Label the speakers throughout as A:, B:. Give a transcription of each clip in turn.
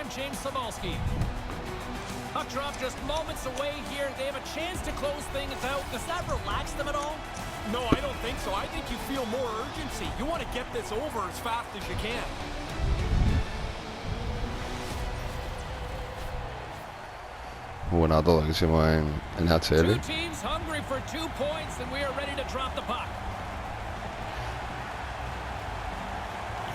A: time, James Cybulski. Puck drop just moments away here. They have a chance to close things out. Does that relax them at all?
B: No, I don't think so. I think you feel more urgency. You want to get this over as fast as you can.
C: Bueno, todo lo que hicimos en NHL.
A: Two teams hungry for 2 points, and we are ready to drop the puck.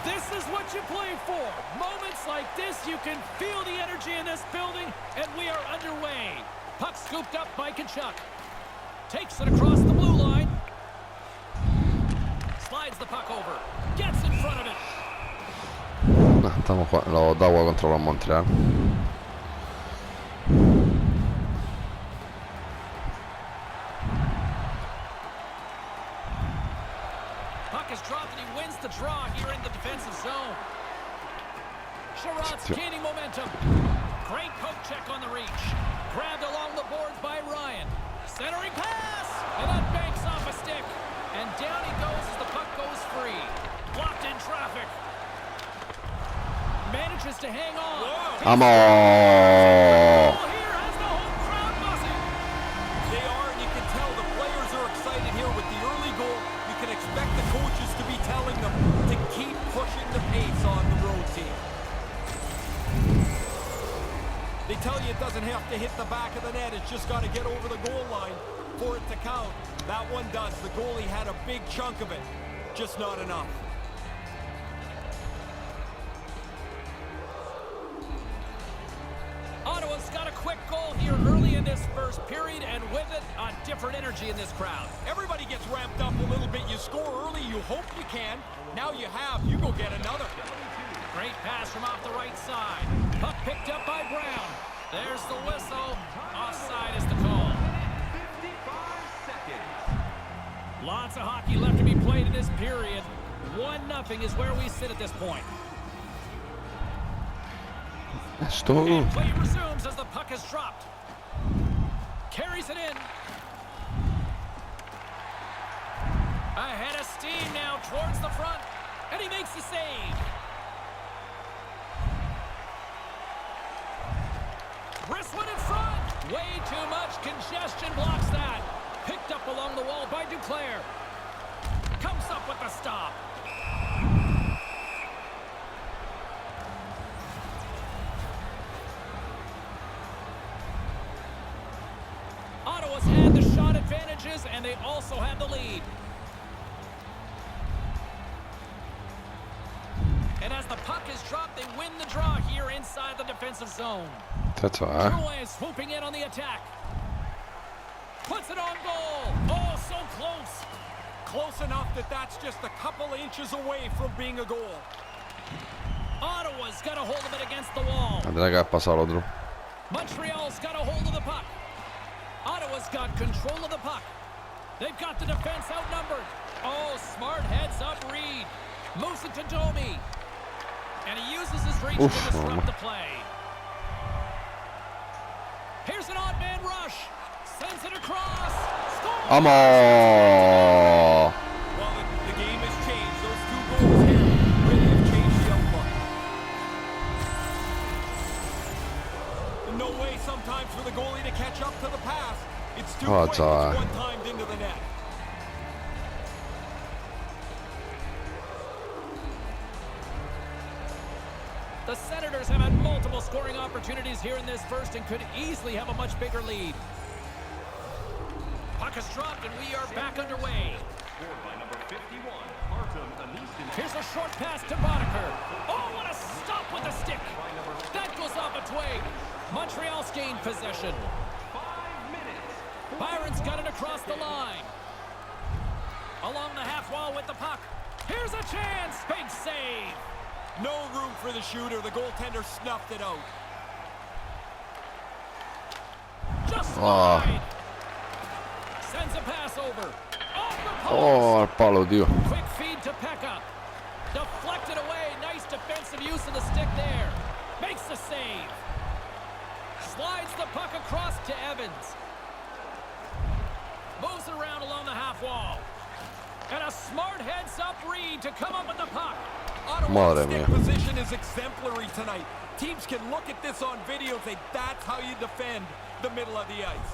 A: This is what you play for. Moments like this, you can feel the energy in this building, and we are underway. Puck scooped up by Tkachuk. Takes it across the blue line. Slides the puck over. Gets in front of it.
C: Estamos jugando los Ottawa contra los Montreal.
A: Puck is dropped and he wins the draw here in the defensive zone. Sherrod's gaining momentum. Great poke check on the reach. Grabbed along the boards by Ryan. Centering pass! And that banks off a stick. And down he goes as the puck goes free. Blocked in traffic. Manages to hang on.
C: ¡Vamos!
A: Here has the home crowd buzzing.
B: They are, and you can tell the players are excited here with the early goal. You can expect the coaches to be telling them to keep pushing the pace on the road team. They tell you it doesn't have to hit the back of the net. It's just got to get over the goal line for it to count. That one does. The goalie had a big chunk of it. Just not enough.
A: Ottawa's got a quick goal here early in this first period, and with it, a different energy in this crowd.
B: Everybody gets ramped up a little bit. You score early, you hope you can. Now you have, you go get another.
A: Great pass from off the right side. Puck picked up by Brown. There's the whistle. Offside is the call.
D: 55 seconds.
A: Lots of hockey left to be played in this period. 1-0 is where we sit at this point.
C: Esto.
A: And play resumes as the puck is dropped. Carries it in. Ahead of steam now towards the front. And he makes the save. Wrist one in front. Way too much congestion blocks that. Picked up along the wall by Duclair. Comes up with the stop. Ottawa's had the shot advantages, and they also have the lead. And as the puck is dropped, they win the draw here inside the defensive zone.
C: That's all right.
A: Drouin swooping in on the attack. Puts it on goal. Oh, so close.
B: Close enough that that's just a couple inches away from being a goal.
A: Ottawa's got a hold of it against the wall.
C: Tendrá que haber pasado al otro.
A: Montreal's got a hold of the puck. Ottawa's got control of the puck. They've got the defense outnumbered. Oh, smart heads up Reed. Moves it to Domi. And he uses his reach to disrupt the play. Here's an odd man rush. Sends it across. Scores!
C: ¡Vamos!
B: Well, the game has changed. Those two goals here really have changed the outlook. No way sometimes for the goalie to catch up to the pass. It's too quick. It's one-timed into the net.
A: The Senators have had multiple scoring opportunities here in this first and could easily have a much bigger lead. Puck is dropped and we are back underway.
D: Scored by number 51,
A: Here's a short pass to Boddicker. Oh, what a stop with the stick. That goes off a twig. Montreal's gained possession.
D: 5 minutes.
A: Byron's got it across the line. Along the half wall with the puck. Here's a chance. Big save.
B: No room for the shooter. The goaltender snuffed it out.
A: Just wide. Sends a pass over. Off the post.
C: Oh, al palo, tío.
A: Quick feed to Pekka. Deflected away. Nice defensive use of the stick there. Makes the save. Slides the puck across to Evans. Moves around along the half wall. And a smart heads-up Reed to come up with the puck.
B: Ottawa's
C: Madre
B: stick
C: mía.
B: position is exemplary tonight. Teams can look at this on video and say that's how you defend the middle of the ice.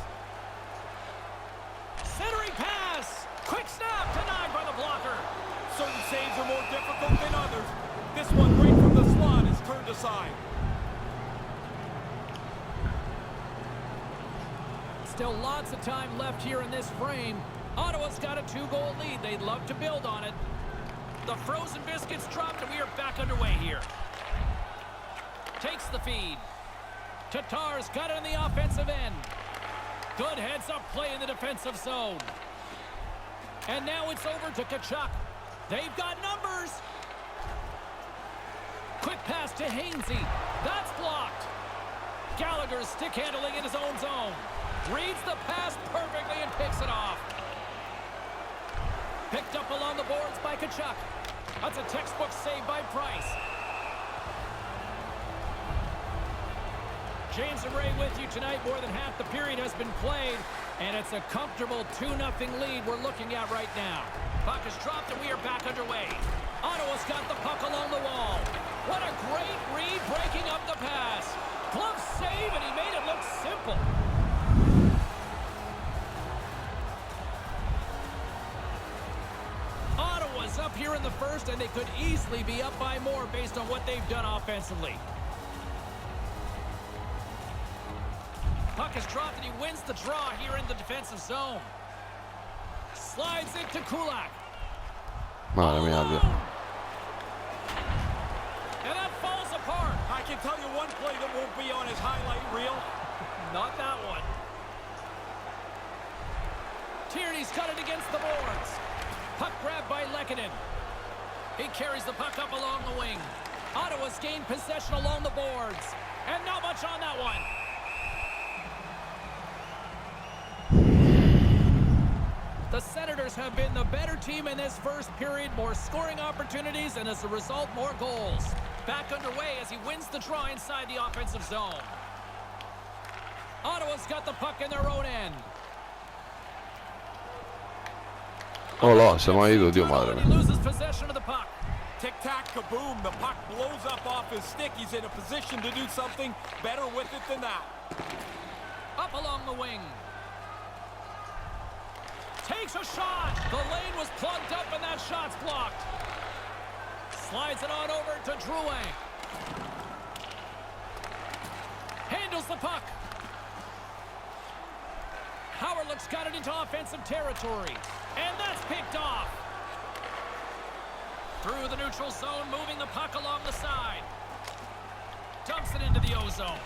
A: Centering pass. Quick snap denied by the blocker.
B: Certain saves are more difficult than others. This one right from the slot is turned aside.
A: Still lots of time left here in this frame. Ottawa's got a 2-goal lead. They'd love to build on it. The frozen biscuits dropped and we are back underway here. Takes the feed. Tatar's got it on the offensive end. Good heads-up play in the defensive zone. And now it's over to Tkachuk. They've got numbers. Quick pass to Hainsey. That's blocked. Gallagher's stick handling in his own zone. Reads the pass perfectly and picks it off. Picked up along the boards by Tkachuk. That's a textbook save by Price. James and Ray with you tonight. More than half the period has been played, and it's a comfortable 2-0 lead we're looking at right now. Puck is dropped, and we are back underway. Ottawa's got the puck along the wall. What a great read breaking up the pass. Glove save, and he made it look simple. Ottawa's up here in the first, and they could easily be up by more based on what they've done offensively. Puck is dropped, and he wins the draw here in the defensive zone. Slides it to Kulak.
C: Madre mía, tío.
A: And that falls apart.
B: I can tell you one play that won't be on his highlight reel.
A: Not that one. Tierney's got it against the boards. Puck grabbed by Lehkonen. He carries the puck up along the wing. Ottawa's gained possession along the boards. And not much on that one. The Senators have been the better team in this first period. More scoring opportunities, and as a result, more goals. Back underway as he wins the draw inside the offensive zone. Ottawa's got the puck in their own end.
C: Hola, se me ha ido, tío, madre
A: He
C: mía.
A: loses possession of the puck.
B: Tic-tac, kaboom. The puck blows up off his stick. He's in a position to do something better with it than that.
A: Up along the wing. Takes a shot. The lane was plugged up and that shot's blocked. Slides it on over to Drouin. Handles the puck. Howard's got it into offensive territory. And that's picked off. Through the neutral zone, moving the puck along the side. Dumps it into the O-zone.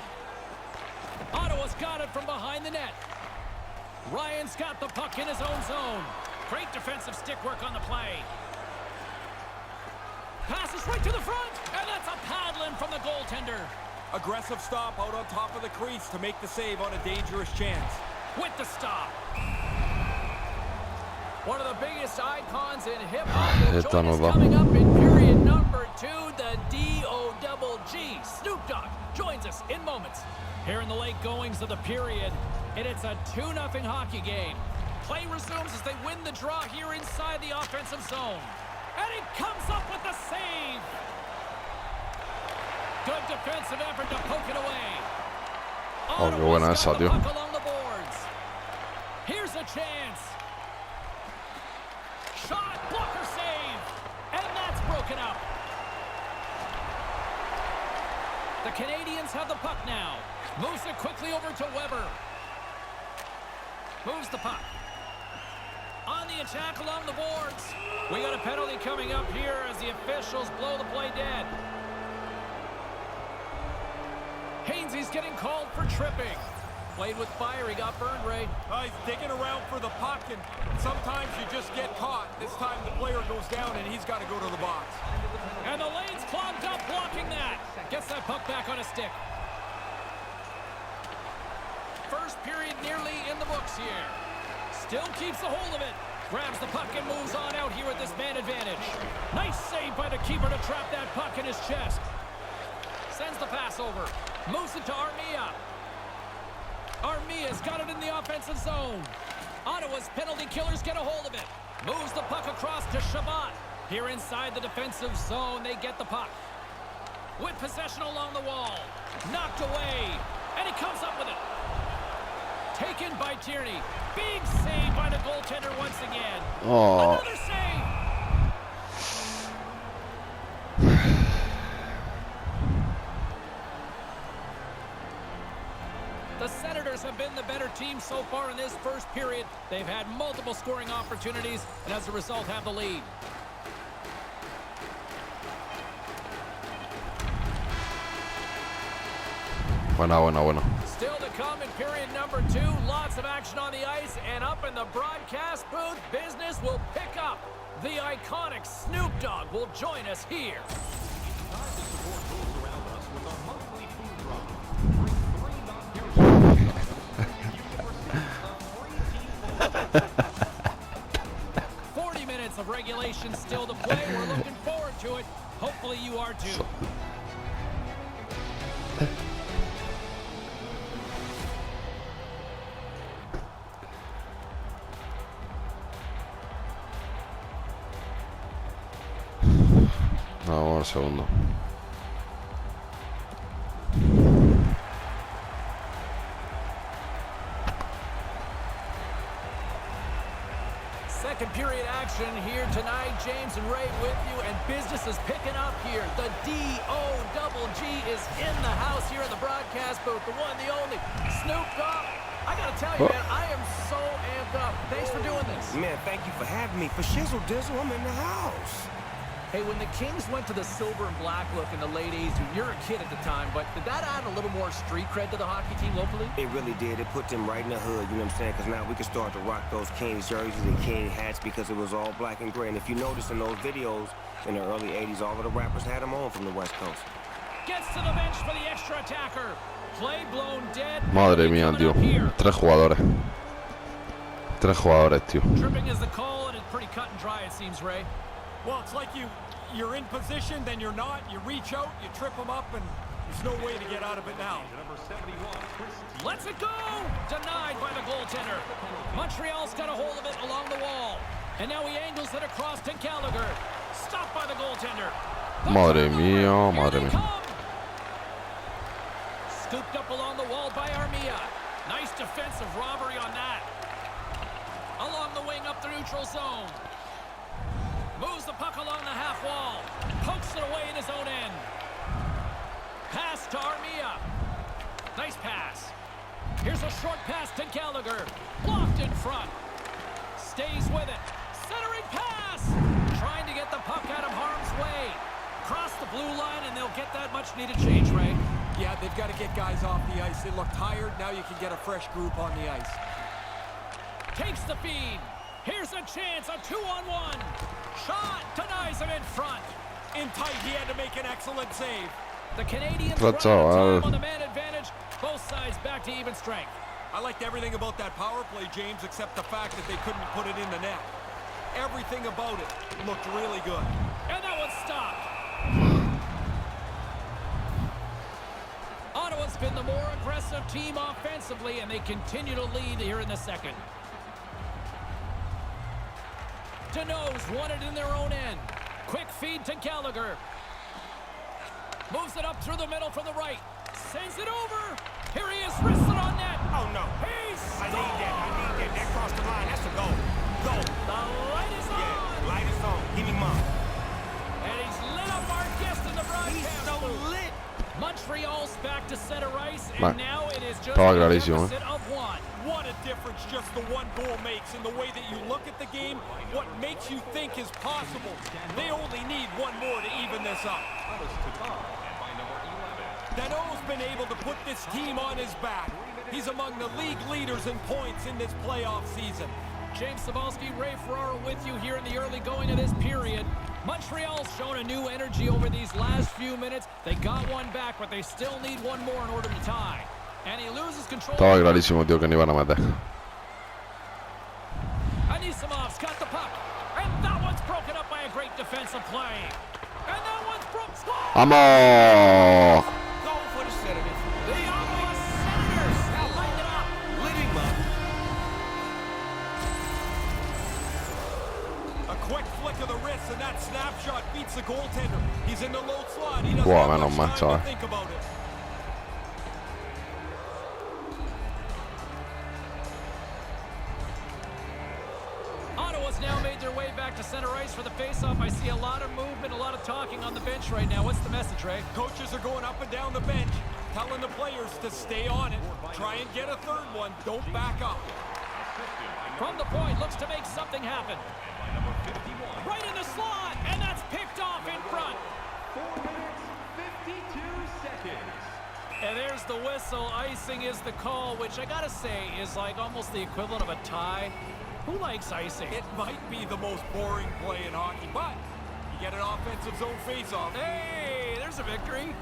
A: Ottawa's got it from behind the net. Ryan's got the puck in his own zone. Great defensive stick work on the play. Passes right to the front, and that's a paddling from the goaltender.
B: Aggressive stop out on top of the crease to make the save on a dangerous chance.
A: With the stop. One of the biggest icons in hip-hop will join us coming up in period number 2, the D-O-double-G. Snoop Dogg joins us in moments. Here in the late goings of the period, and it's a 2-0 hockey game. Play resumes as they win the draw here inside the offensive zone. And he comes up with the save. Good defensive effort to poke it away.
C: Oh, qué buena esa, tío.
A: Puck along the boards. Here's a chance. Shot, blocker save. And that's broken up. The Canadiens have the puck now. Moves it quickly over to Weber. Moves the puck. On the attack along the boards. We got a penalty coming up here as the officials blow the play dead. Hainsey's getting called for tripping. Played with fire, he got burned, Ray.
B: He's digging around for the puck, and sometimes you just get caught. This time the player goes down, and he's got to go to the box.
A: And the lane's clogged up, blocking that. Gets that puck back on a stick. First period nearly in the books here. Still keeps a hold of it. Grabs the puck and moves on out here with this man advantage. Nice save by the keeper to trap that puck in his chest. Sends the pass over. Moves it to Armia. Armia's got it in the offensive zone. Ottawa's penalty killers get a hold of it. Moves the puck across to Shabbat. Here inside the defensive zone, they get the puck. With possession along the wall. Knocked away. And he comes up with it. Taken by Tierney. Big save by the goaltender once again.
C: Oh.
A: Another save. The Senators have been the better team so far in this first period. They've had multiple scoring opportunities and as a result have the lead.
C: Bueno.
A: Still to come in period number 2. Lots of action on the ice, and up in the broadcast booth, business will pick up. The iconic Snoop Dogg will join us here.
D: Time to support those around us with our monthly food drive. Bring 3 non-perishable items, and you will receive a free team
A: 40 minutes of regulation still to play. We're looking forward to it. Hopefully you are too.
C: Vamos al segundo.
A: Second period action here tonight. James and Ray with you, and business is picking up here. The D-O-double-G is in the house here in the broadcast booth. The one, the only, Snoop Dogg. I gotta tell you, man, I am so amped up. Thanks for doing this.
E: Man, thank you for having me. For shizzle dizzle, I'm in the house.
A: Hey, when the Kings went to the silver and black look in the late 80s, you're a kid at the time, but did that add a little more street cred to the hockey team locally?
E: It really did. It put them right in the hood, you know what I'm saying? Because now we can start to rock those Kings jerseys and King hats because it was all black and gray. And if you notice in those videos in the early 80s, all of the rappers had them on from the West Coast.
A: Gets to the bench for the extra attacker. Play blown dead.
C: Madre mía, tío. 3 jugadores. 3 jugadores, tío.
A: Tripping is the call, and it's pretty cut and dry, it seems, Ray.
B: Well, it's like you're in position, then you're not. You reach out, you trip them up, and there's no way to get out of it now.
D: number 71, Chris.
A: Lets it go! Denied by the goaltender. Montreal's got a hold of it along the wall. And now he angles it across to Gallagher. Stopped by the goaltender.
C: Madre mía, madre mía.
A: Scooped up along the wall by Armia. Nice defensive robbery on that. Along the wing up the neutral zone. Moves the puck along the half wall. Pokes it away in his own end. Pass to Armia. Nice pass. Here's a short pass to Gallagher. Blocked in front. Stays with it. Centering pass. Trying to get the puck out of harm's way. Cross the blue line, and they'll get that much-needed change, Ray.
B: Yeah, they've got to get guys off the ice. They look tired. Now you can get a fresh group on the ice.
A: Takes the feed. Here's a chance, a 2-on-1. Shot denies him in front.
B: In tight, he had to make an excellent save.
A: The Canadiens
C: That's
A: run out
C: all,
A: of time on the man advantage. Both sides back to even strength.
B: I liked everything about that power play, James, except the fact that they couldn't put it in the net. Everything about it looked really good.
A: And that one's stopped. Ottawa's been the more aggressive team offensively, and they continue to lead here in the second. Dinos won it in their own end. Quick feed to Gallagher. Moves it up through the middle from the right. Sends it over. Here he is, wristed on net.
E: Oh, no.
A: He's
E: I need that. That crossed the line. That's a goal. Go.
A: The light is on.
E: Yeah, light is on. Give me mine.
A: And he's lit up our guest in the
E: He's
A: broadcast.
E: so lit.
A: Montreal's back to center ice, and
C: Ma-
A: now it is just
C: Estaba
A: a
C: clarísimo,
A: deficit of 1.
B: What a difference just the one goal makes in the way that you look at the game, what makes you think is possible. They only need one more to even this up.
D: Others to come, and by number 11.
B: Dano's been able to put this team on his back. He's among the league leaders in points in this playoff season.
A: James Cebulski, Ray Ferraro with you here in the early going of this period. Montreal's shown a new energy over these last few minutes. They got one back, but they still need one more in order to tie. And he loses control.
C: Estaba clarísimo, tío, que no iban a meter.
A: Anisimov's got the puck. And that one's broken up by a great defensive play. And that one's broke. Score!
C: ¡Vamos!
E: Go for the Senators.
A: The Ottawa Senators have lightened it up.
E: Lit him up.
B: A quick flick of the wrist and that snapshot beats the goaltender. He's in the low slot. He doesn't
C: Buah,
B: have
C: menos
B: much
C: mal,
B: time
C: chaval.
B: to think about it.
A: Ottawa's now made their way back to center ice for the faceoff. I see a lot of movement, a lot of talking on the bench right now. What's the message, Ray?
B: Coaches are going up and down the bench, telling the players to stay on it. Try and get a third one. Don't back up.
A: From the point, looks to make something happen. Right in the slot, and that's picked off in front.
D: 4 minutes, 52 seconds.
A: And there's the whistle. Icing is the call, which I gotta say is like almost the equivalent of a tie. Who likes icing?
B: It might be the most boring play in hockey, but you get an offensive zone faceoff.
A: Hey, there's a victory.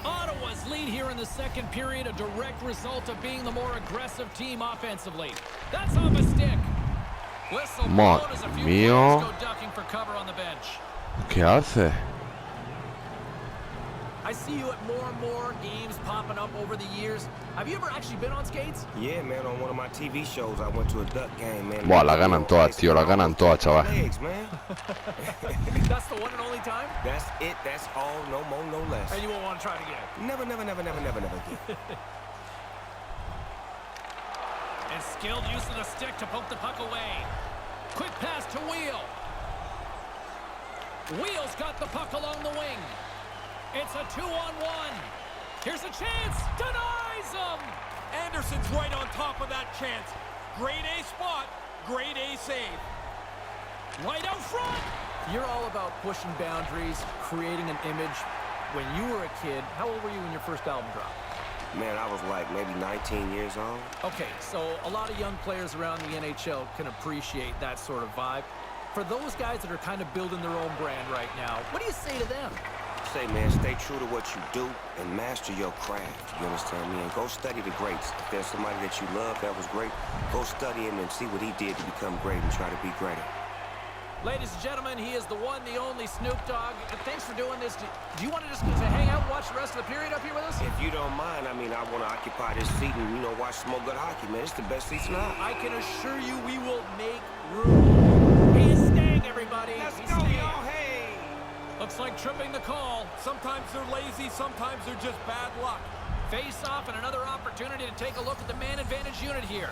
A: Ottawa's lead here in the second period, a direct result of being the more aggressive team offensively. That's off a stick. Whistle blown as a few
C: Mío.
A: players go ducking for cover on the bench.
C: ¿Qué hace?
A: I see you at more and more games popping up over the years. Have you ever actually been on skates?
E: Yeah, man, on one of my TV shows, I went to a duck game, man.
C: Buah, la ganan todas, tío, la ganan todas, chaval.
E: Legs, man.
A: That's the one and only time?
E: That's it. That's all. No more, no less.
A: And you won't want to try it again.
E: Never, never, never, never, never, never again.
A: And skilled use of the stick to poke the puck away. Quick pass to Wheel. Wheel's got the puck along the wing. It's a 2-on-1. Here's a chance. Denies him.
B: Anderson's right on top of that chance. Grade A spot, grade A save.
A: Right out front. You're all about pushing boundaries, creating an image. When you were a kid, how old were you when your first album dropped?
E: Man, I was like maybe 19 years old.
A: Okay, so a lot of young players around the NHL can appreciate that sort of vibe. For those guys that are kind of building their own brand right now, what do you say to them?
E: Say, man, stay true to what you do and master your craft. You understand me? And go study the greats. If there's somebody that you love that was great, go study him and see what he did to become great and try to be greater.
A: Ladies and gentlemen, he is the one, the only Snoop Dogg. Thanks for doing this. Do you want to just hang out and watch the rest of the period up here with us?
E: If you don't mind, I mean, I want to occupy this seat and, you know, watch some more good hockey, man. It's the best seats in hockey.
A: I can assure you we will make room. He is staying, everybody.
B: Let's
A: He's
B: go,
A: staying.
B: y'all. Hey.
A: Looks like tripping the call.
B: Sometimes they're lazy, sometimes they're just bad luck.
A: Face off and another opportunity to take a look at the man advantage unit here.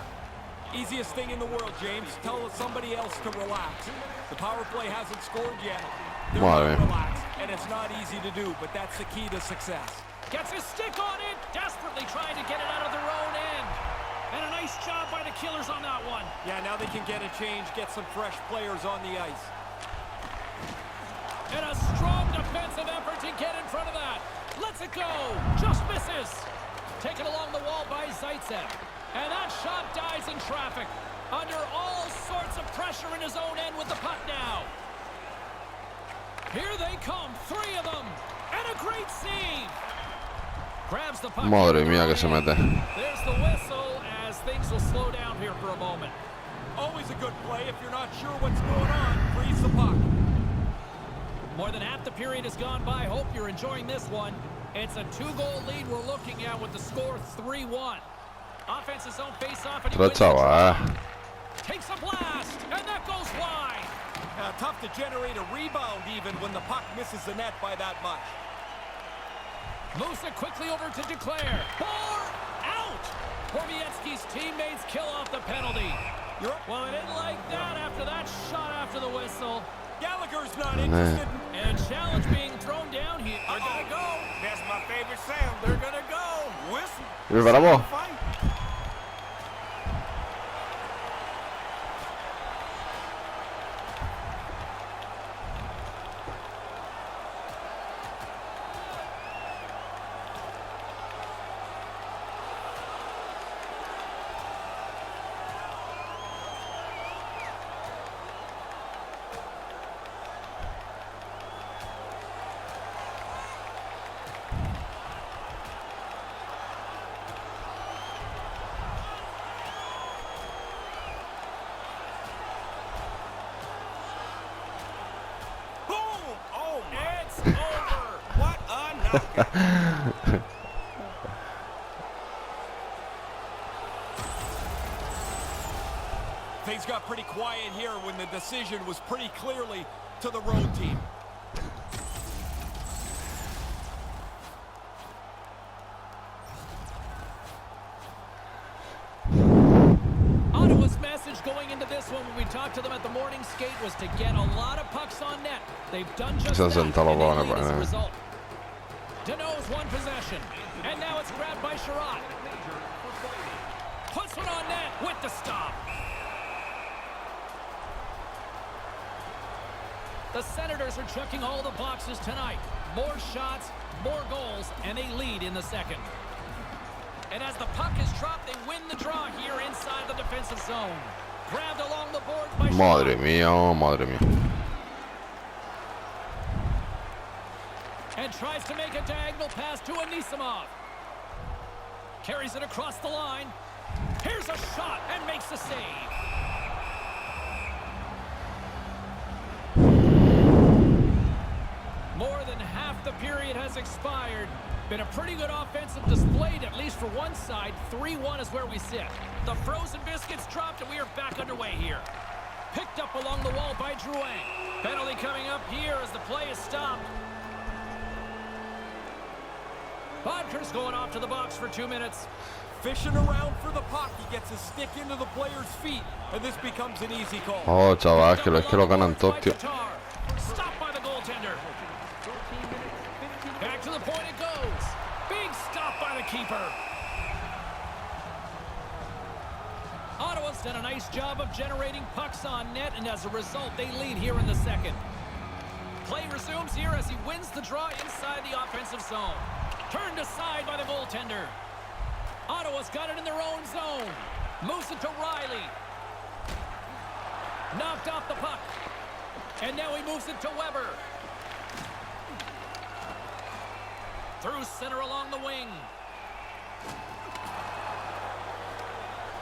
B: Easiest thing in the world, James. Tell somebody else to relax. The power play hasn't scored yet. They're
C: Madre.
B: not relaxed, and it's not easy to do, but that's the key to success.
A: Gets his stick on it, desperately trying to get it out of their own end. And a nice job by the Killers on that one.
B: Yeah, now they can get a change, get some fresh players on the ice.
A: And a strong defensive effort to get in front of that. Lets it go. Just misses. Taken along the wall by Zaitsev. And that shot dies in traffic. Under all sorts of pressure in his own end with the puck now. Here they come. 3 of them. And a great save. Grabs the puck.
C: Madre mía que se mete.
A: There's the whistle as things will slow down here for a moment.
B: Always a good play. If you're not sure what's going on, freeze the puck.
A: More than half the period has gone by. Hope you're enjoying this one. It's a 2-goal lead we're looking at with the score 3-1. Offense's own face-off and he wins the draw. Takes a blast, and that goes wide.
B: Tough to generate a rebound even when the puck misses the net by that much.
A: Moves it quickly over to Declare. Far out. Borowiecki's teammates kill off the penalty. Well, they didn't like that after that shot after the whistle.
B: Gallagher's not interested.
A: And a challenge being thrown down here. They're gonna go.
E: That's my favorite sound.
A: They're gonna go.
E: Whistle.
C: ¿Preparamos?
E: Fight.
B: Things got pretty quiet here when the decision was pretty clearly to the road team.
A: Ottawa's message going into this one when we talked to them at the morning skate was to get a lot of pucks on net. They've done just that, and they lead as a result. Dinos one possession, and now it's grabbed by Sherrod. Puts one on net with the stop. The Senators are checking all the boxes tonight. More shots, more goals, and they lead in the second. And as the puck is dropped, they win the draw here inside the defensive zone. Grabbed along the board by
C: Madre mía, oh, madre mía.
A: And tries to make a diagonal pass to Anisimov. Carries it across the line. Here's a shot and makes the save. More than half the period has expired. Been a pretty good offensive display, at least for one side. 3-1 is where we sit. The frozen biscuits dropped, and we are back underway here. Picked up along the wall by Drouin. Penalty coming up here as the play is stopped. Bodker's going off to the box for 2 minutes.
B: Fishing around for the puck, he gets his stick into the player's feet, and this becomes an easy call.
C: Oh, chaval, es que lo ganan todos, tío.
A: Stopped by the goaltender. Back to the point it goes. Big stop by the keeper. Ottawa's done a nice job of generating pucks on net, and as a result, they lead here in the second. Play resumes here as he wins the draw inside the offensive zone. Turned aside by the goaltender. Ottawa's got it in their own zone. Moves it to Riley. Knocked off the puck. And now he moves it to Weber. Through center along the wing.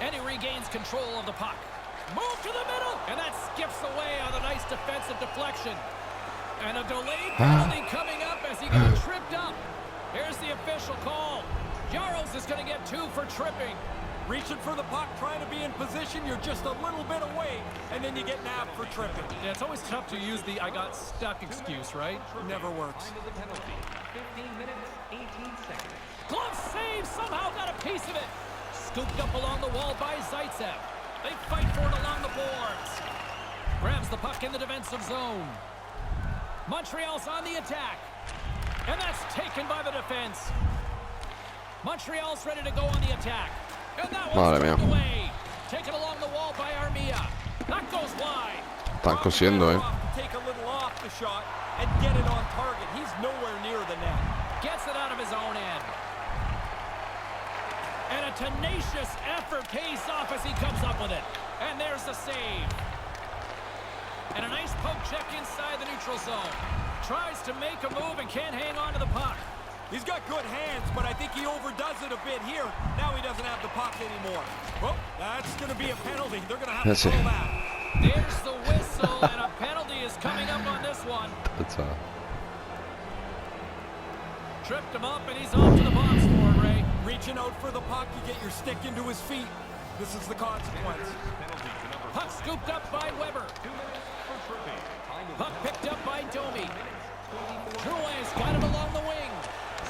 A: And he regains control of the puck. Move to the middle. And that skips away on a nice defensive deflection. And a delayed penalty coming up as he got tripped up. Here's the official call. Jaros is going to get 2 for tripping.
B: Reaching for the puck, trying to be in position, you're just a little bit away, and then you get nabbed for tripping.
A: Yeah, it's always tough to use the I got stuck excuse, right?
B: Never works.
D: 15 minutes, 18 seconds.
A: Glove save, somehow got a piece of it. Scooped up along the wall by Zaitsev. They fight for it along the boards. Grabs the puck in the defensive zone. Montreal's on the attack. And that's taken by the defense. Montreal's ready to go on the attack. And that one's moved away. Taken along the wall by Armia. That goes wide.
C: Están cosiendo,
B: Take a little off the shot and get it on target. He's nowhere near the net.
A: Gets it out of his own end. And a tenacious effort pays off as he comes up with it. And there's the save. And a nice poke check inside the neutral zone. Tries to make a move and can't hang on to the puck.
B: He's got good hands, but I think he overdoes it a bit here. Now he doesn't have the puck anymore. Well, that's going to be a penalty. They're going to have to call that.
A: There's the whistle, and a penalty is coming up on this one. Tripped him up, and he's off to the box for it, Ray.
B: Reaching out for the puck, you get your stick into his feet. This is the consequence.
A: Puck scooped up by Weber. Puck picked up by Domi. Drouin's got it along the wing.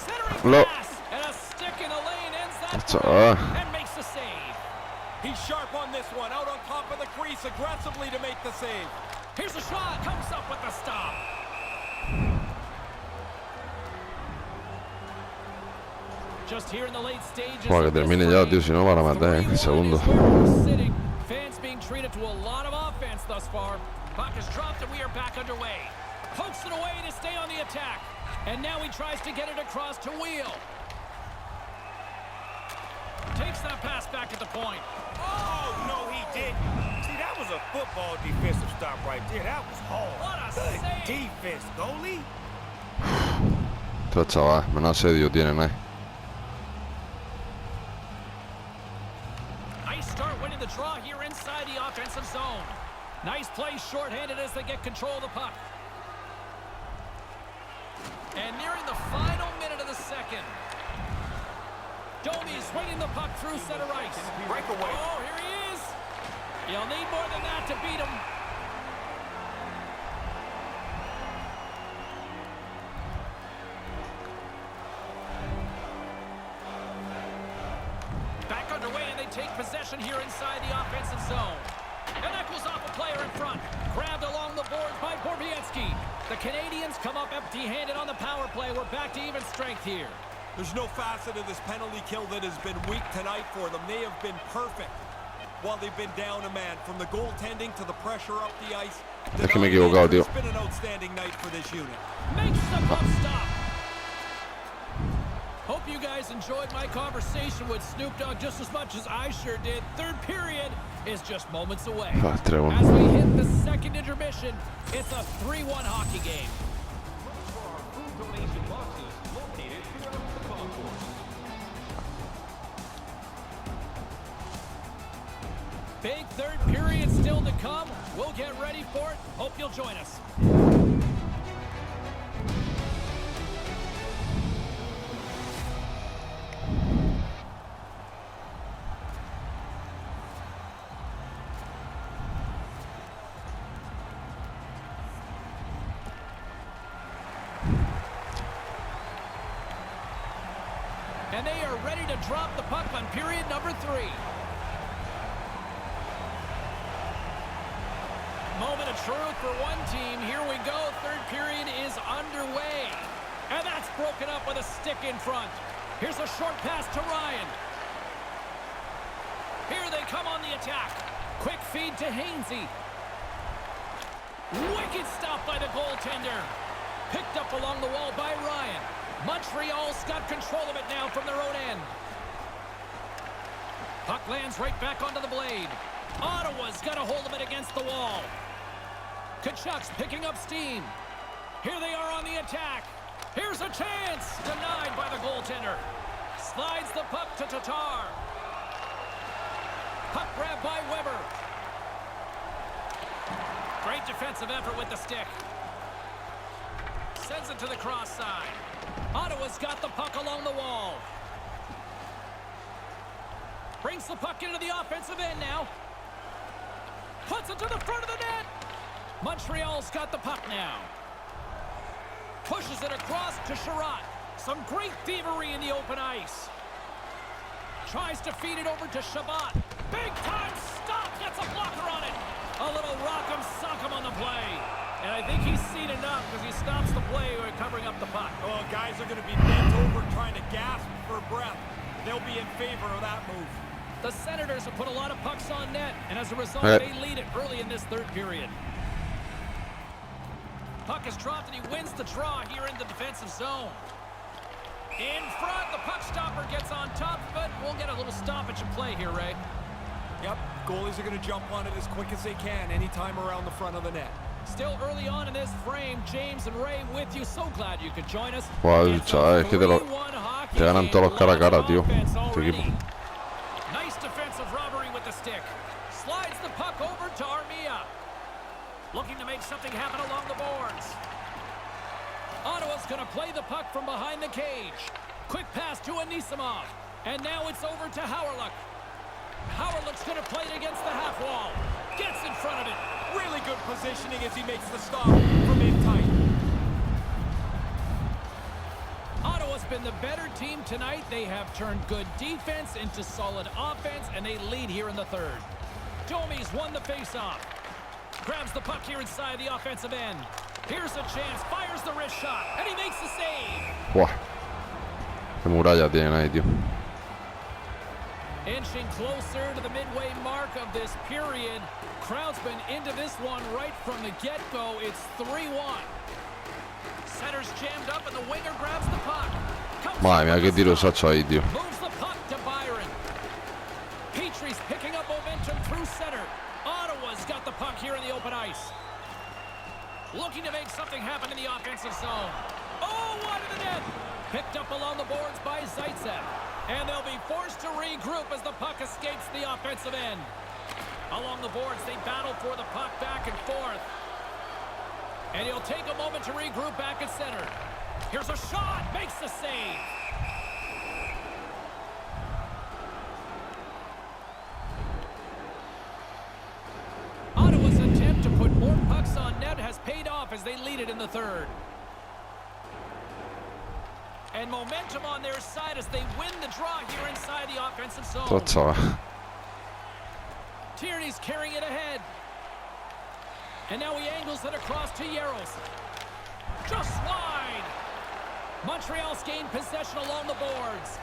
A: Centering pass, and a stick in the lane ends that play and makes the save.
B: He's sharp on this one, out on top of the crease aggressively to make the save.
A: Here's a shot, comes up with the stop. Just here in the late stages.
C: Para que termine ya, tío, si no van a matar en segundos.
A: Fans being treated to a lot of offense thus far. Puck is dropped and we are back underway. Pokes it away to stay on the attack. And now he tries to get it across to Wheel. Takes that pass back at the point.
E: Oh, no, he didn't. See, that was a football defensive stop right there. That was hard.
A: What a
E: Good
A: save.
E: defense, goalie.
C: Esto, chaval, menos asedio tienen ahí.
A: Nice start winning the draw here inside the offensive zone. Nice play shorthanded as they get control of the puck. And nearing the final minute of the second. Domi swinging the puck through center ice.
E: Breakaway.
A: Oh, here he is. You'll need more than that to beat him. take possession here inside the offensive zone. And that goes off a player in front. Grabbed along the boards by Bobrovsky. The Canadiens come up empty-handed on the power play. We're back to even strength here.
B: There's no facet of this penalty kill that has been weak tonight for them. They have been perfect while they've been down a man. From the goaltending to the pressure up the ice.
C: Es que me he equivocado, tío.
B: It's been an outstanding night for this unit.
A: Makes the puck stop. Hope you guys enjoyed my conversation with Snoop Dogg just as much as I sure did. Third period is just moments away. As we hit the second intermission, it's a 3-1 hockey game.
D: Look for our food donation boxes located throughout the concourse.
A: Big third period still to come. We'll get ready for it. Hope you'll join us. And they are ready to drop the puck on period number 3. Moment of truth for one team. Here we go. Third period is underway. And that's broken up with a stick in front. Here's a short pass to Ryan. Here they come on the attack. Quick feed to Hainsey. Wicked stop by the goaltender. Picked up along the wall by Ryan. Montreal's got control of it now from their own end. Puck lands right back onto the blade. Ottawa's got a hold of it against the wall. Kachuk's picking up steam. Here they are on the attack. Here's a chance. Denied by the goaltender. Slides the puck to Tatar. Puck grab by Weber. Great defensive effort with the stick. Sends it to the cross side. Ottawa's got the puck along the wall. Brings the puck into the offensive end now. Puts it to the front of the net. Montreal's got the puck now. Pushes it across to Sherratt. Some great thievery in the open ice. Tries to feed it over to Shabbat. Big time stop. Gets a blocker on it. A little rock'em sock'em on the play. And I think he's seen enough because he stops the play by covering up the puck.
B: Oh, guys are going to be bent over trying to gasp for breath. They'll be in favor of that move.
A: The Senators have put a lot of pucks on net, and as a result, they lead it early in this third period. Puck is dropped, and he wins the draw here in the defensive zone. In front, the puck stopper gets on top of it. We'll get a little stoppage in play here, Ray.
B: Yep, goalies are going to jump on it as quick as they can anytime around the front of the net.
A: Still early on in this frame, James and Ray with you. So glad you could join us.
C: Wow, chaval, es que te ganan todos los cara a cara, tío. Tu equipo.
A: Nice defensive robbery with the stick. Slides the puck over to Armia. Looking to make something happen along the boards. Ottawa's going to play the puck from behind the cage. Quick pass to Anisimov. And now it's over to Howrluck. Howrluck's going to play it against the half wall. Gets in front of it.
B: Really good positioning as he makes the stop from in tight.
A: Ottawa's been the better team tonight. They have turned good defense into solid offense, and they lead here in the third. Domi's won the faceoff. Grabs the puck here inside the offensive end. Here's a chance. Fires the wrist shot, and he makes the save.
C: Buah. Qué muralla tienen ahí, tío.
A: Inching closer to the midway mark of this period. Crowd's been into this one right from the get-go. It's 3-1. Center's jammed up, and the winger grabs the puck.
C: Madre mía, qué tiros ha hecho ahí, tío.
A: Moves the puck to Byron. Petrie's picking up momentum through center. Ottawa's got the puck here in the open ice. Looking to make something happen in the offensive zone. Oh, wide of the net. Picked up along the boards by Zaitsev. And they'll be forced to regroup as the puck escapes the offensive end. Along the boards, they battle for the puck back and forth. And he'll take a moment to regroup back at center. Here's a shot. Makes the save. Ottawa's attempt to put more pucks on net has paid off as they lead it in the third. And momentum on their side as they win the draw here inside the offensive zone. Tierney's carrying it ahead. And now he angles it across to Yaros. Just wide. Montreal's gained possession along the boards.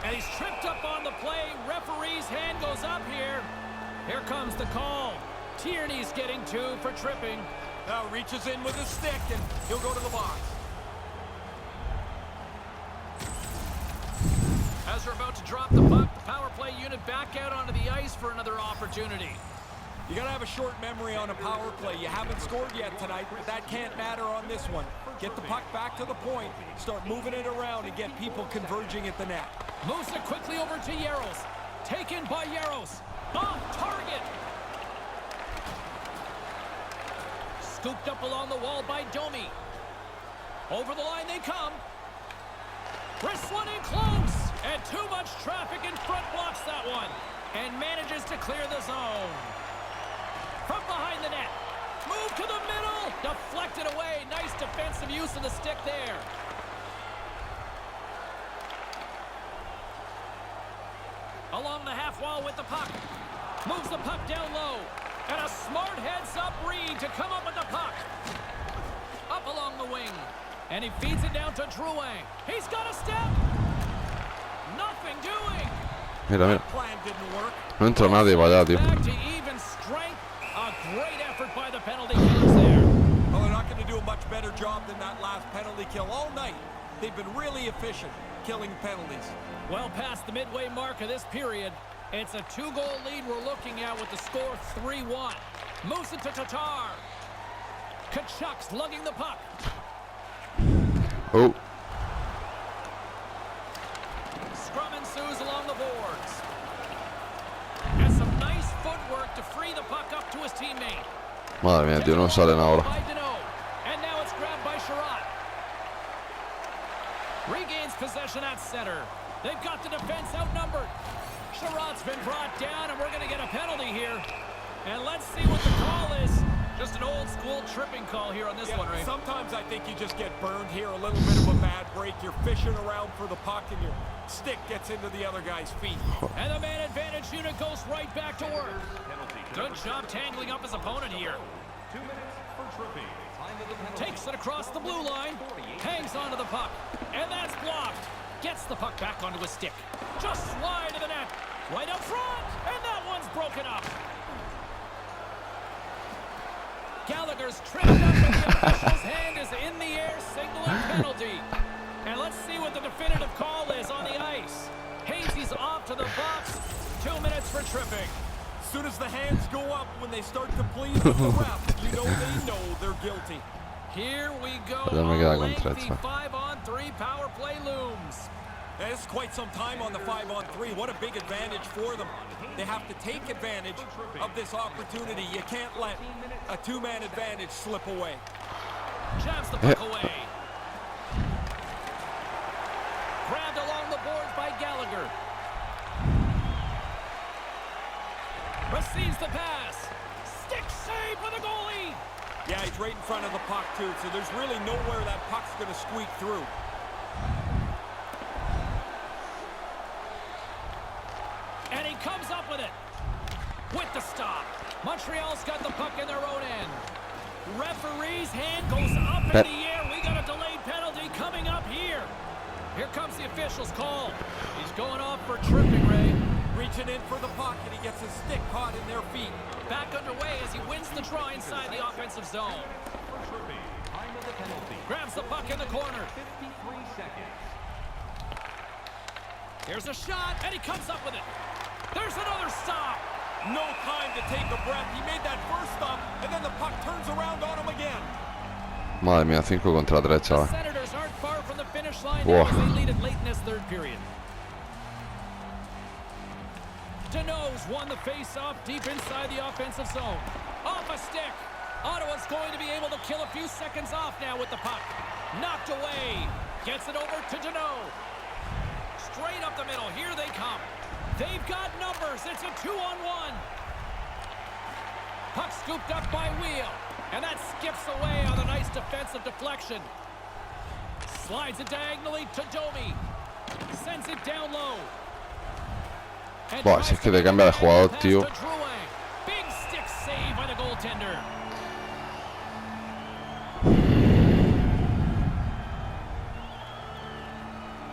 A: And he's tripped up on the play. Referee's hand goes up here. Here comes the call. Tierney's getting 2 for tripping.
B: Now reaches in with his stick, and he'll go to the box.
A: As they're about to drop the puck, the power play unit back out onto the ice for another opportunity.
B: You gotta have a short memory on a power play. You haven't scored yet tonight, but that can't matter on this one. Get the puck back to the point, start moving it around, and get people converging at the net.
A: Moves it quickly over to Yaros. Taken by Yaros. Off target. Scooped up along the wall by Domi. Over the line they come. Wrists one in close. And too much traffic in front blocks that one. And manages to clear the zone. From behind the net. Move to the middle. Deflected away. Nice defensive use of the stick there. Along the half wall with the puck. Moves the puck down low. And a smart heads-up read to come up with the puck. Up along the wing. And he feeds it down to Drouin. He's got a step. Nothing doing.
C: Mira, mira.
B: Plan didn't work.
C: No entra nadie para allá, tío.
A: Back to even strength. A great effort by the penalty killers there.
B: Well, they're not going to do a much better job than that last penalty kill all night. They've been really efficient killing penalties.
A: Well past the midway mark of this period. It's a 2-goal lead we're looking at with the score 3-1. Moves it to Tatar. Kachuk's lugging the puck.
C: Oh.
A: Scrum ensues along the boards. And some nice footwork to free the puck up to his teammate.
C: Madre mía, tío, no salen ahora.
A: By Dino. And now it's grabbed by Sherratt. Regains possession at center. They've got the defense outnumbered. Sherratt's been brought down, and we're going to get a penalty here. And let's see what the call is. Just an old-school tripping call here on this one, right?
B: Sometimes I think you just get burned here. A little bit of a bad break. You're fishing around for the puck, and your stick gets into the other guy's feet.
A: And the man advantage unit goes right back to work. Good job tangling up his opponent here.
D: 2 minutes for tripping. Time of the penalty.
A: Takes it across the blue line. Hangs onto the puck. And that's blocked. Gets the puck back onto his stick. Just slide to the net. Right up front. And that one's broken up. Gallagher's tripped up, and the official's hand is in the air, signaling penalty. And let's see what the definitive call is on the ice. Hazy's off to the box. 2 minutes for tripping.
B: As soon as the hands go up, when they start to plead with the ref, you know they know they're guilty.
A: Here we go.
C: Ya me queda
A: A lengthy
C: contra
A: 5-on-3 power play looms.
B: That's quite some time on the 5-on-3. What a big advantage for them. They have to take advantage of this opportunity. You can't let a 2-man advantage slip away.
A: Jabs the puck away. Grabbed along the boards by Gallagher. Receives the pass. Stick save for the goalie.
B: Yeah, he's right in front of the puck, too, so there's really nowhere that puck's going to squeak through.
A: And he comes up with it. With the stop. Montreal's got the puck in their own end. Referee's hand goes up in the air. We got a delayed penalty coming up here. Here comes the official's call. He's going off for tripping, Ray.
B: Reaching in for the puck, and he gets his stick caught in their feet.
A: Back underway as he wins the draw inside the offensive zone.
D: For tripping. Time of the penalty.
A: Grabs the puck in the corner.
D: 53 seconds.
A: Here's a shot, and he comes up with it. There's another stop.
B: No time to take a breath. He made that first stop, and then the puck turns around on him again.
C: Madre mía, 5 contra 3,
A: The
C: chaval.
A: Senators aren't far from the finish line
C: Wow.
A: as they lead it late in this third period. Dino's won the face-off deep inside the offensive zone. Off a stick. Ottawa's going to be able to kill a few seconds off now with the puck. Knocked away. Gets it over to Dino. Straight up the middle. Here they come. They've got numbers. It's a 2-on-1. Puck scooped up by Wheel. And that skips away on a nice defensive deflection. Slides it diagonally to Domi. Sends it down low. And
C: Buah, si es que te cambia de jugador,
A: pass
C: tío.
A: to Drouin. Big stick save by the goaltender.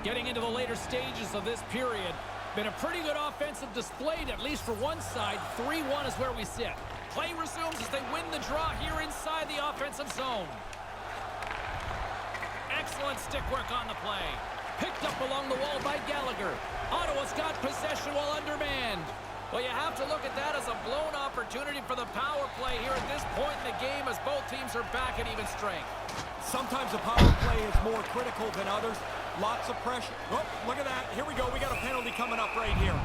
A: Getting into the later stages of this period. Been a pretty good offensive display, at least for one side. 3-1 is where we sit. Play resumes as they win the draw here inside the offensive zone. Excellent stick work on the play. Picked up along the wall by Gallagher. Ottawa's got possession while undermanned. Well, you have to look at that as a blown opportunity for the power play here at this point in the game as both teams are back at even strength.
B: Sometimes a power play is more critical than others. Lots of pressure. Oh, look at that. Here we go. We got a penalty coming up right here.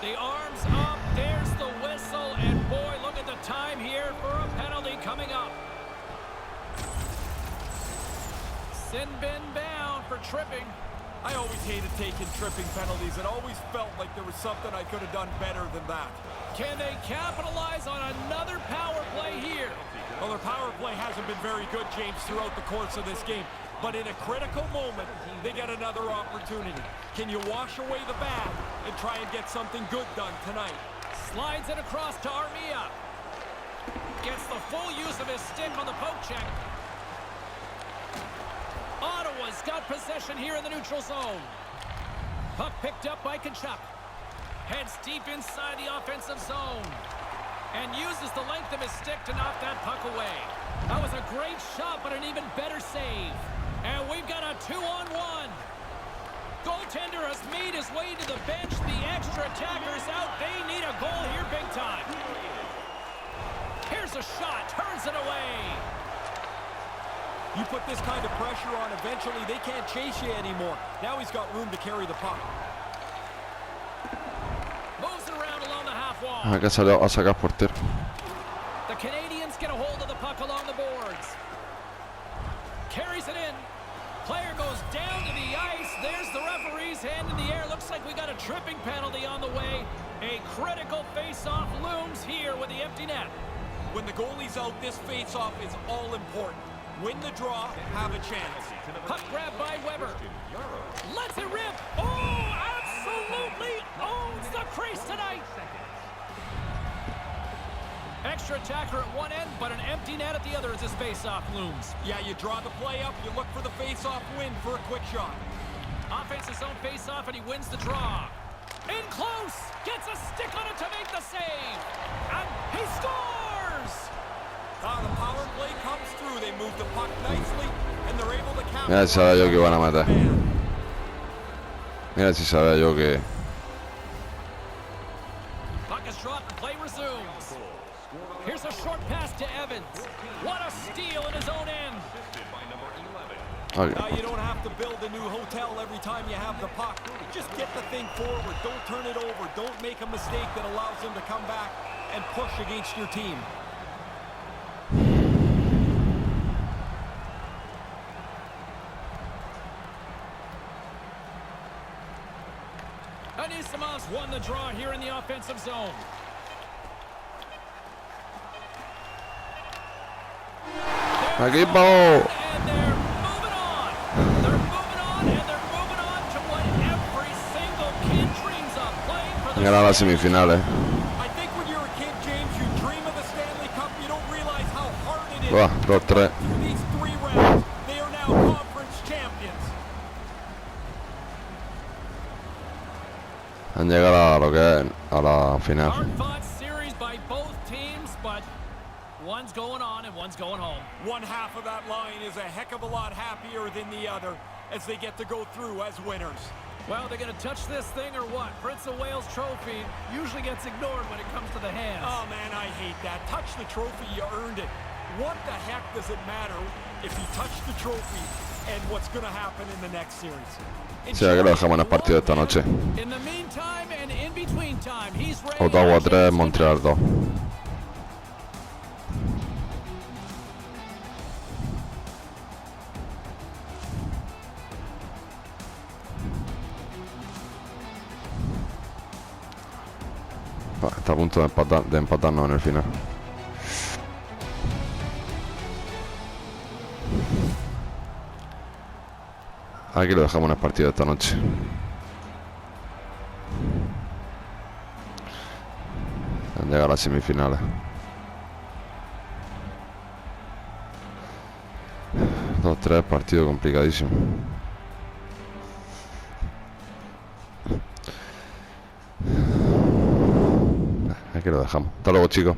A: The arms up. There's the whistle. And boy, look at the time here for a penalty coming up. Sin bin bound for tripping.
B: I always hated taking tripping penalties. It always felt like there was something I could have done better than that.
A: Can they capitalize on another power play here?
B: Well, their power play hasn't been very good, James, throughout the course of this game. But in a critical moment, they get another opportunity. Can you wash away the bad and try and get something good done tonight?
A: Slides it across to Armia. Gets the full use of his stick on the poke check. Ottawa's got possession here in the neutral zone. Puck picked up by Tkachuk. Heads deep inside the offensive zone. And uses the length of his stick to knock that puck away. That was a great shot, but an even better save. And we've got a 2-on-1. Goaltender has made his way to the bench. The extra attacker's out. They need a goal here big time. Here's a shot. Turns it away.
B: You put this kind of pressure on, eventually they can't chase you anymore. Now he's got room to carry the puck.
A: Moves it around along the half wall.
C: Acá salió a sacar portero.
A: The Canadiens get a hold of the puck along the boards. Carries it in. Player goes down to the ice. There's the referee's hand in the air. Looks like we got a tripping penalty on the way. A critical face-off looms here with the empty net.
B: When the goalie's out, this face-off is all important. Win the draw, have a chance.
A: Puck grab by Weber. Lets it rip. Oh, absolutely owns the crease tonight. Extra attacker at one end, but an empty net at the other as this face-off looms.
B: Yeah, you draw the play up, you look for the face-off win for a quick shot.
A: Offense his own face-off, and he wins the draw. In close, gets a stick on it to make the save. And he scores!
B: The power play comes through. They move the puck nicely, and they're able to capture.
C: Mira si sabía yo que iban a matar. Mira si sabía yo que...
A: Puck is dropped and play resumes. Here's a short pass to Evans. What a steal in his own end.
C: Okay.
B: Now you don't have to build a new hotel every time you have the puck. Just get the thing forward. Don't turn it over. Don't make a mistake that allows them to come back and push against your team.
A: Anisimov won the draw here in the offensive zone.
C: Equipo.
A: And they're moving on. They're moving on, and they're moving on to what every single kid dreams of, playing for the
C: Llegar a las semifinales.
B: I think when you're a kid, James, you dream of the Stanley Cup. You don't realize how hard it is.
C: Buah, 2-3.
B: Through these 3 rounds, they are now conference champions.
C: Han llegado a lo que es a la final.
A: hard-fought series by both teams, but one's going on and one's going home.
B: One half of that line is a heck of a lot happier than the other as they get to go through as winners.
A: Well, they're going to touch this thing or what? Prince of Wales trophy usually gets ignored when it comes to the hands.
B: Oh, man, I hate that. Touch the trophy, you earned it. What the heck does it matter if you touch the trophy and what's going to happen in the next series?
C: Sí, aquí lo dejamos en el partido de esta noche.
A: In the meantime and in between time, he's ready.
C: Ottawa 3, Montreal 2. Está a punto de empatarnos en el final. Aquí lo dejamos en el partido de esta noche. llegar a las semifinales. 2-3, partido complicadísimo. Aquí lo dejamos. Hasta luego, chicos.